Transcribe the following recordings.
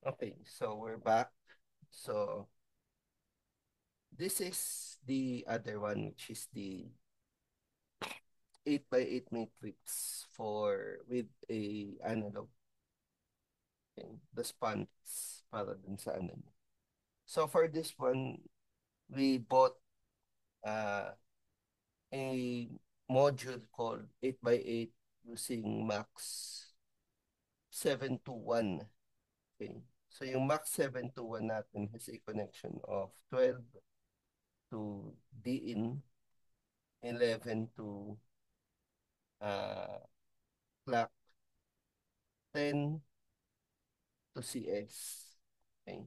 Okay, so we're back. So this is the other one, which is the 8 by 8 matrix for with a analog. Okay, the sponts para dun sa ano. So for this one, we bought uh, a module called 8 by 8 using Max 721. Okay. So yung Max 721 natin has a connection of 12 to DIN, 11 to uh, clock, 10 to CS. Okay.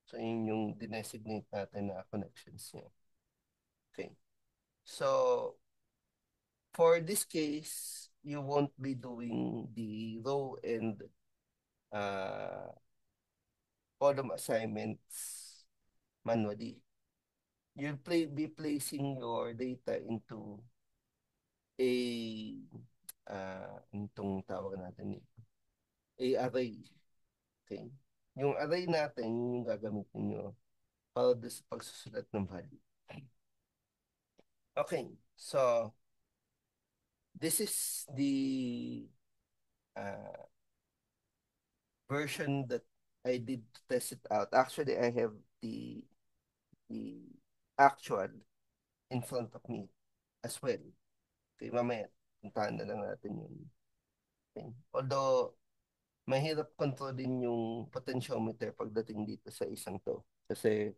So yun yung dinesignate natin na connections niya. Okay. So for this case, you won't be doing the row and uh, column assignments manually. Be placing your data into a itong tawag natin a array. Okay. Yung array natin, yung gagamitin nyo para sa pagsusulat ng value. Okay. So, this is the uh, version that I did to test it out. Actually, I have the actual in front of me as well. Okay, mamaya, puntahan na lang natin yun. Okay. Although, mahirap kontrolin yung potentiometer pagdating dito sa isang to. Kasi,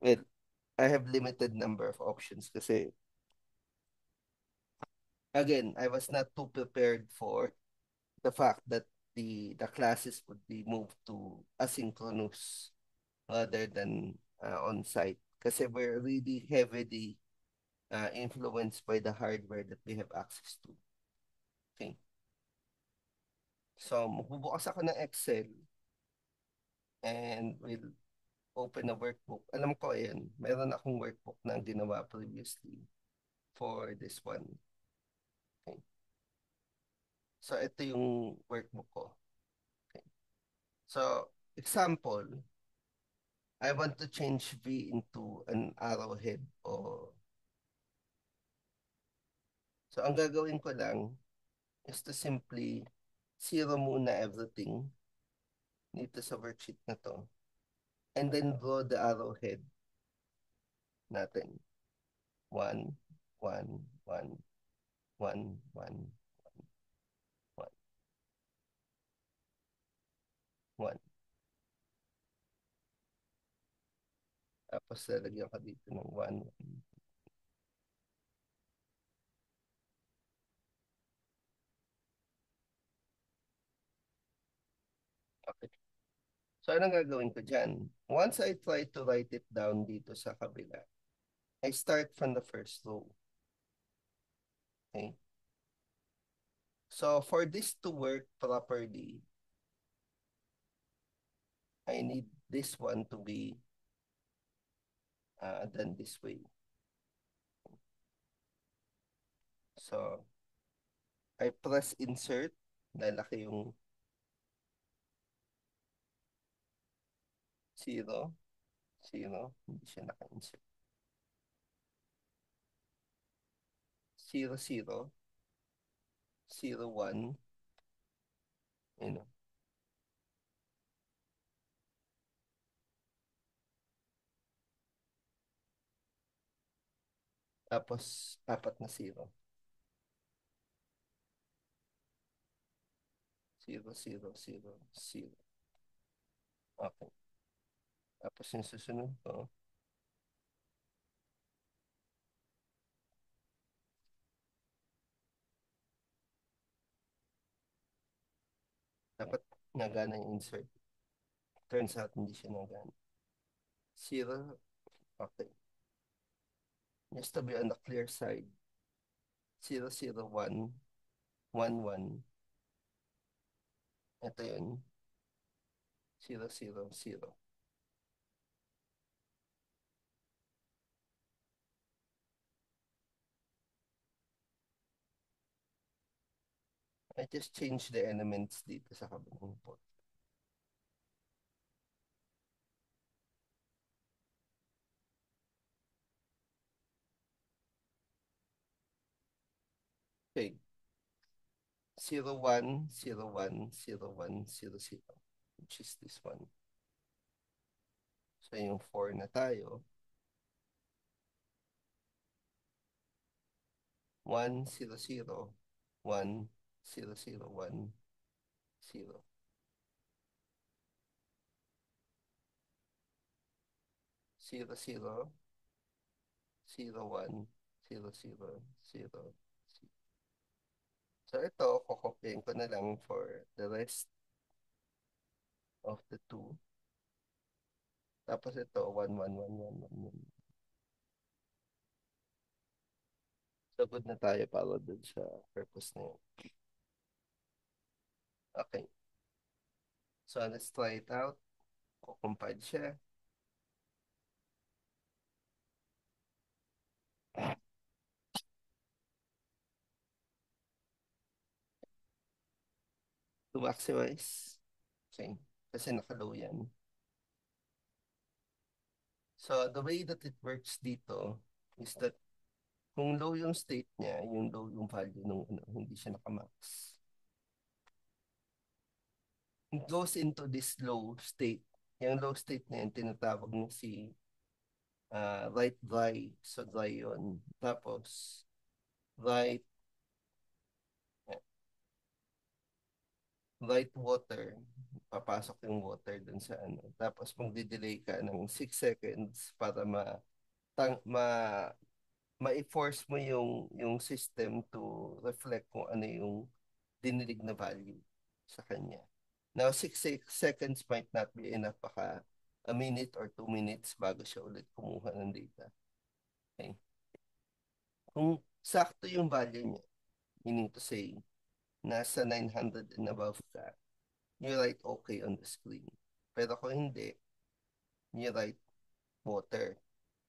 well, I have limited number of options kasi, again, I was not too prepared for the fact that the classes would be moved to asynchronous rather than on-site. Kasi we're really heavily influenced by the hardware that we have access to. Okay. So, magbubukas ako ng Excel and we'll open a workbook. Alam ko, ayan, meron akong workbook na ginawa previously for this one. Okay. So, ito yung workbook ko. Okay. So, example, I want to change V into an arrowhead o so ang gagawin ko lang is to simply zero muna everything dito sa worksheet na to and then draw the arrowhead natin. One, one, one, one, one, one, one. Tapos lalagyan ka dito ng one. Okay. So anong gagawin ko dyan? Once I try to write it down dito sa kabila, I start from the first row. Okay? So for this to work properly, I need this one to be done this way. So I press insert, lalaki yung 0, 0, hindi siya naka-insert. 0, 0, 0, 1, you know. Tapos, apat na 0. 0, 0, 0, 0. Okay. Tapos yung susunod ko, dapat nagana yung insert. Turns out, hindi siya nagana. 0, okay. Just to be on the clear side. 0, 0, 1, 1, 1. Ito yun. 0, 0, 0. I just change the elements dito sa kabilang port. 0, 1, 0, 1, 0, 0, which is this one. So yung 4 na tayo. 1, 0, 0, 1, 0, 0, 1, 0. 0, 0, 0, 1, 0, 0, 0. So ito, kukopyahin ko na lang for the rest of the two. Tapos ito, 1, 1, 1, 1, 1, 1. So good na tayo para dun sa purpose na yun. Okay. So let's try it out. Kukumpile siya. To maximize. Okay. Kasi nakalow yan. So the way that it works dito is that kung low yung state niya, yung low yung value nung ano, hindi siya nakamax. It goes into this low state. Yung low state na yun, tinatawag niya si light dry. So dry yun. Tapos, light, light water. Papasok yung water dun sa ano. Tapos, magdi-delay ka ng 6 seconds para tang, ma, ma-force mo yung system to reflect kung ano yung dinilig na value sa kanya. Now, 6 seconds might not be enough. Baka a minute or 2 minutes bago siya ulit kumuha ng data. Okay? Kung sakto yung value niya, meaning to say, nasa 900 and above ka, you write okay on the screen. Pero kung hindi, you write water.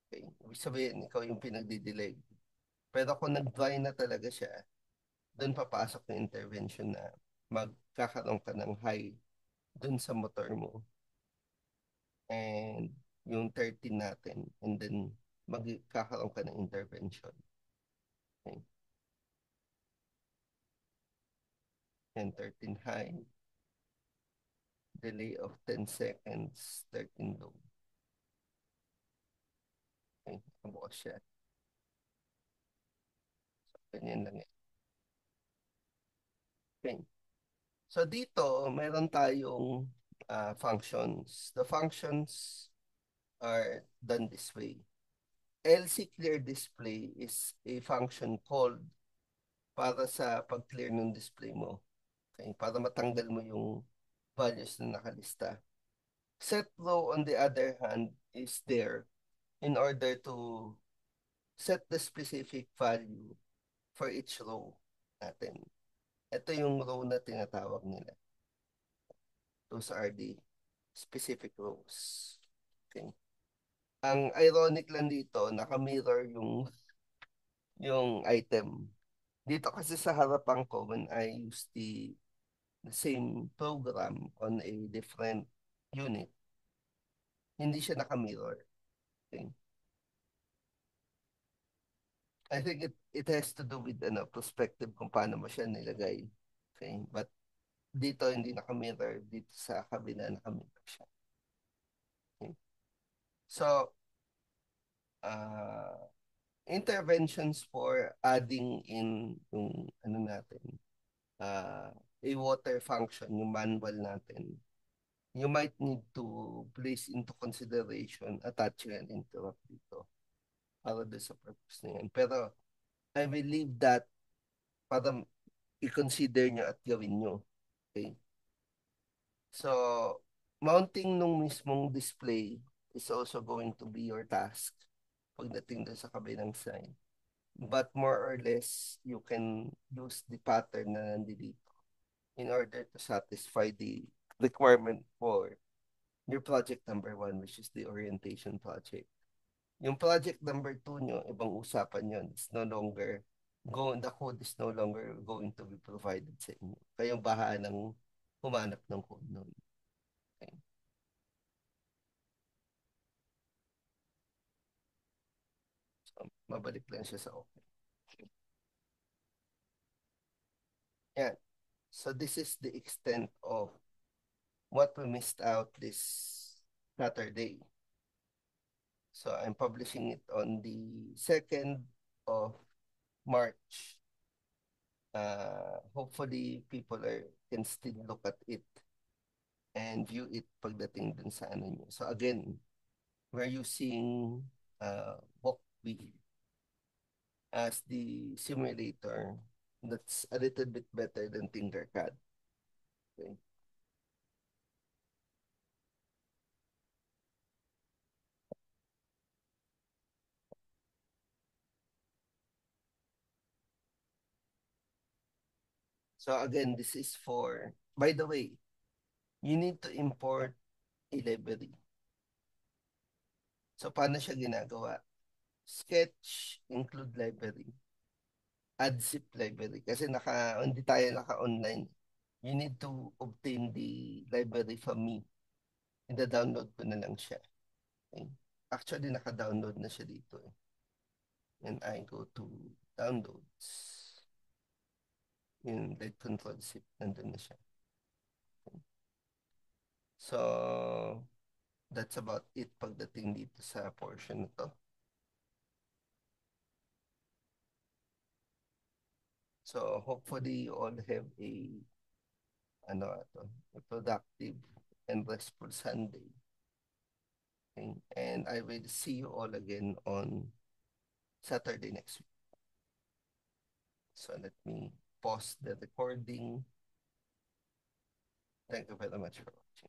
Okay? Ibig sabihin, ikaw yung pinagdidilig. Pero kung nag-dry na talaga siya, doon papasok yung intervention na magkakaroon ka ng high doon sa motor mo. And yung 13 natin. And then, magkakaroon ka ng intervention. Okay? And 13 high. Delay of 10 seconds. 13 low. Okay? Nakabukas siya. So, ganyan lang yan. Okay. So, dito, meron tayong functions. The functions are done this way. LC clear display is a function called para sa pag-clear ng display mo. Okay? Para matanggal mo yung values na nakalista. Set row, on the other hand, is there in order to set the specific value for each row natin. Ito yung row na tinatawag nila. Those are the specific rows. Okay. Ang ironic lang dito, naka-mirror yung item. Dito kasi sa harapan ko, when I use the same program on a different unit, hindi siya naka-mirror. Okay. I think it has to do with ano, perspective kung paano mo siya nilagay. Okay. But dito hindi naka-mirror. Dito sa kabila naka-mirror siya. Okay. So, uh, interventions for adding in yung ano natin, uh, a water function, yung manual natin. You might need to place into consideration attaching an interrupt dito para doon sa purpose na yan. Pero I will leave that para i-consider nyo at gawin nyo. Okay? So, mounting nung mismong display is also going to be your task pagdating doon sa kabilang side. But more or less, you can use the pattern na nandito in order to satisfy the requirement for your project number 1, which is the orientation project. Yung project number 2 nyo, ibang usapan yun. It's no longer, the code is no longer going to be provided sa inyo. Kayong bahalang humanap ng code nun. Okay. So, mabalik lang siya sa okay. Yan. So this is the extent of what we missed out this Saturday. So I'm publishing it on the 2nd of March. Hopefully people can still look at it and view it pagdating dun sa ano nyo. So again, we're using Walkbee as the simulator that's a little bit better than Tinkercad. Okay. So again, this is for, by the way, you need to import a library. So paano siya ginagawa? Sketch, include library, add zip library. Kasi hindi tayo naka-online. You need to obtain the library from me. Ida-download ko na lang siya. Okay? Actually, naka-download na siya dito. And I go to downloads. Yung like control zip, nandun na siya. Okay? So, that's about it pagdating dito sa portion na to. So, hopefully, you all have a productive and restful Sunday. Okay? And I will see you all again on Saturday next week. So let me pause the recording. Thank you very much for watching.